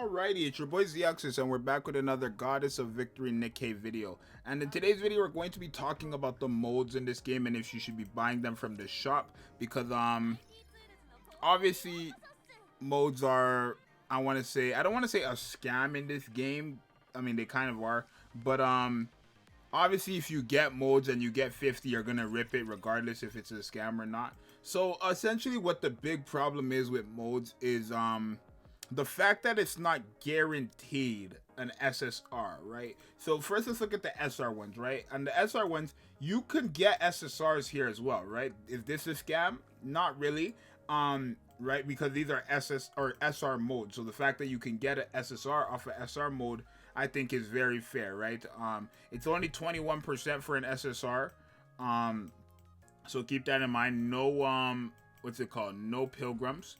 Alrighty, it's your boy Zxous, and we're back with another Goddess of Victory Nikke video. And in today's video, we're going to be talking about the molds in this game and if you should be buying them from the shop, because obviously molds are, I don't want to say a scam in this game. I mean, they kind of are, but obviously if you get molds and you get 50, you're gonna rip it regardless if it's a scam or not. So essentially what the big problem is with molds is the fact that it's not guaranteed an SSR, right? So first let's look at the SR ones, right? And the SR ones, you can get SSRs here as well, right? Is this a scam? Not really, right? Because these are SR modes. So the fact that you can get an SSR off an SR mode, I think is very fair, right? It's only 21% for an SSR. So keep that in mind. No, what's it called? No Pilgrims,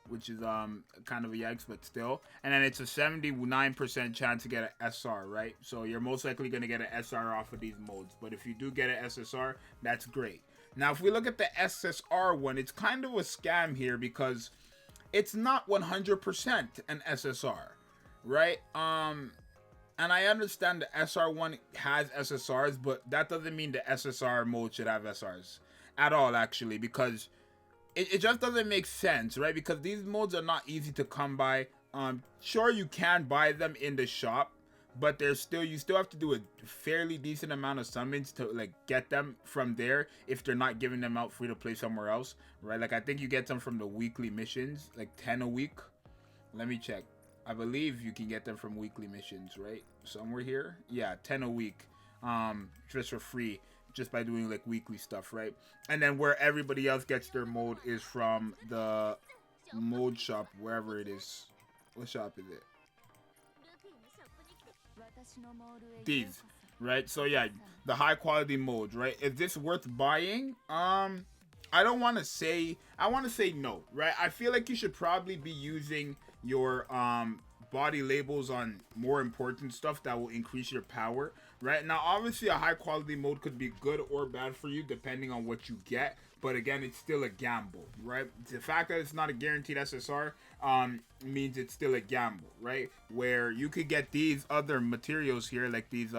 which is kind of a yikes, but still. And then it's a 79% chance to get an SR, right? So you're most likely going to get an SR off of these modes. But if you do get an SSR, that's great. Now, if we look at the SSR one, it's kind of a scam here because it's not 100% an SSR, right? And I understand the SR1 has SSRs, but that doesn't mean the SSR mode should have SRs at all, actually, because it just doesn't make sense, right? Because these modes are not easy to come by. Sure, you can buy them in the shop, but you still have to do a fairly decent amount of summons to like get them from there if they're not giving them out free to play somewhere else, right? Like I think you get them from the weekly missions, like 10 a week. Let me check. I believe you can get them from weekly missions, right? Somewhere here. Yeah, 10 a week. Just for free, just by doing like weekly stuff, right? And then where everybody else gets their mode is from the mode shop, wherever it is. What shop is it? These, right? So yeah, the high quality modes, right? Is this worth buying? I don't want to say, I want to say no, right? I feel like you should probably be using your body labels on more important stuff that will increase your power, right? Now obviously a high quality mode could be good or bad for you depending on what you get, but again, it's still a gamble, right? The fact that it's not a guaranteed SSR means it's still a gamble, right? Where you could get these other materials here, like these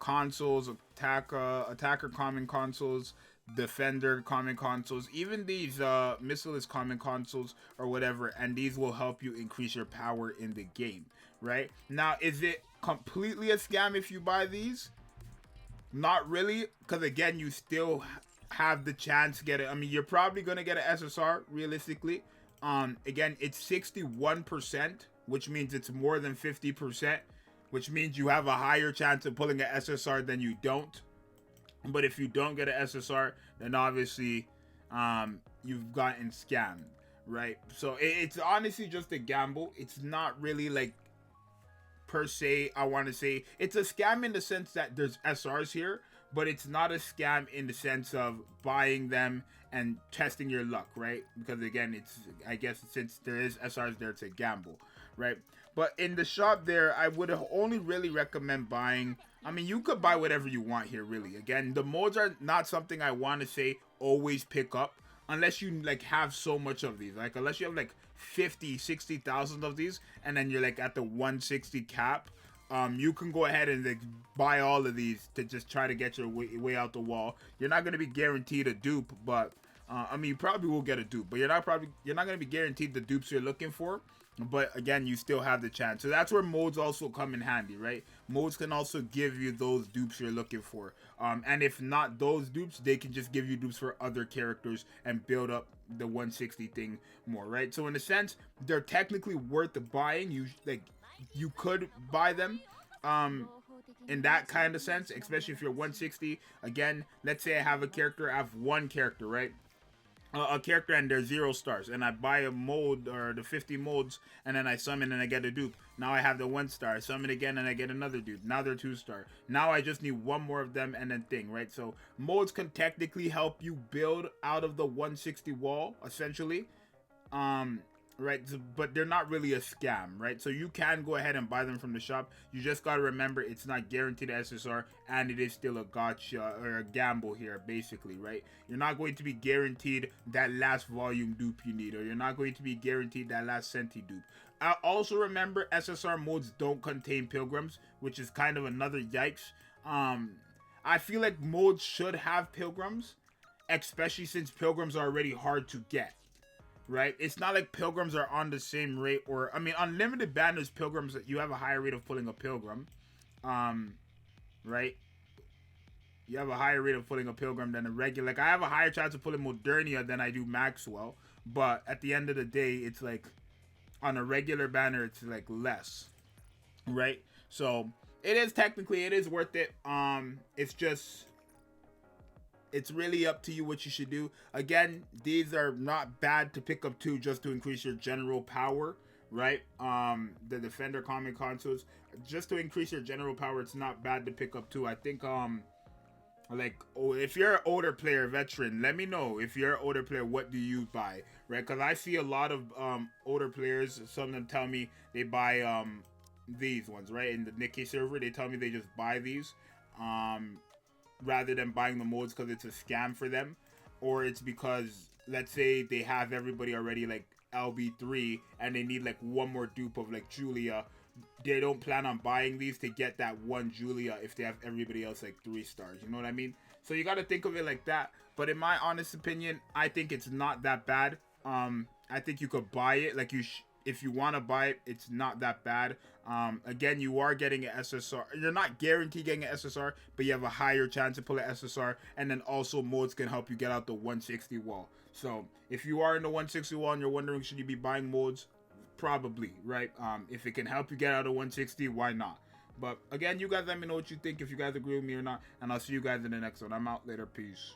consoles, attacker common consoles, defender common consoles, even these missileless common consoles or whatever, and these will help you increase your power in the game, right? Now, is it completely a scam if you buy these? Not really, because again, you still have the chance to get it. I mean, you're probably gonna get an SSR realistically. Again, it's 61%, which means it's more than 50%, which means you have a higher chance of pulling an SSR than you don't. But if you don't get an SSR, then obviously you've gotten scammed, right? So it's honestly just a gamble. It's not really like per se, I want to say it's a scam in the sense that there's SRs here, but it's not a scam in the sense of buying them and testing your luck, right? Because again, it's, I guess since there is SRs there, it's a gamble, right? But in the shop there, I would only really recommend buying, I mean, you could buy whatever you want here, really. Again, the modes are not something I want to say always pick up unless you like have so much of these. Like unless you have like 50, 60,000 of these and then you're like at the 160 cap, you can go ahead and like buy all of these to just try to get your way out the wall. You're not going to be guaranteed a dupe, but I mean, you probably will get a dupe, but you're not going to be guaranteed the dupes you're looking for. But again, you still have the chance. So that's where modes also come in handy, right? Modes can also give you those dupes you're looking for. And if not those dupes, they can just give you dupes for other characters and build up the 160 thing more, right? So in a sense, they're technically worth buying. You could buy them in that kind of sense, especially if you're 160. Again, let's say I have a character, I have one character, right? A character and they're 0 stars, and I buy a mold or the 50 molds, and then I summon and I get a dupe. Now I have the 1 star, I summon again and I get another dupe. Now they're 2 star. Now I just need one more of them and then thing, right? So molds can technically help you build out of the 160 wall, essentially. Right, but they're not really a scam, right? So you can go ahead and buy them from the shop. You just got to remember it's not guaranteed SSR, and it is still a gotcha or a gamble here, basically, right? You're not going to be guaranteed that last volume dupe you need, or you're not going to be guaranteed that last Senti dupe. I also remember SSR modes don't contain pilgrims, which is kind of another yikes. I feel like modes should have pilgrims, especially since pilgrims are already hard to get. Right? It's not like pilgrims are on the same rate, or I mean, unlimited banners pilgrims, you have a higher rate of pulling a pilgrim. Right? You have a higher rate of pulling a pilgrim than a regular. Like, I have a higher chance of pulling Modernia than I do Maxwell, but at the end of the day, it's like on a regular banner, it's like less. Right? So it is technically, it is worth it. It's just, it's really up to you what you should do. Again, these are not bad to pick up too, just to increase your general power, right? The Defender Common Consoles, just to increase your general power, it's not bad to pick up too. I think, like, oh, if you're an older player, veteran, let me know. If you're an older player, what do you buy, right? Because I see a lot of older players, some of them tell me they buy these ones, right? In the Nikke server, they tell me they just buy these. Rather than buying the modes because it's a scam for them, or it's because, let's say, they have everybody already like LB3 and they need like one more dupe of like Julia. They don't plan on buying these to get that one Julia if they have everybody else like 3 stars. You know what I mean? So you got to think of it like that. But in my honest opinion, I think it's not that bad. I think you could buy it. Like, if you want to buy it, it's not that bad. Again, you are getting an SSR. You're not guaranteed getting an SSR, but you have a higher chance to pull an SSR. And then also modes can help you get out the 160 wall. So if you are in the 160 wall and you're wondering, should you be buying modes? Probably, right? If it can help you get out of 160, why not? But again, you guys let me know what you think, if you guys agree with me or not. And I'll see you guys in the next one. I'm out later. Peace.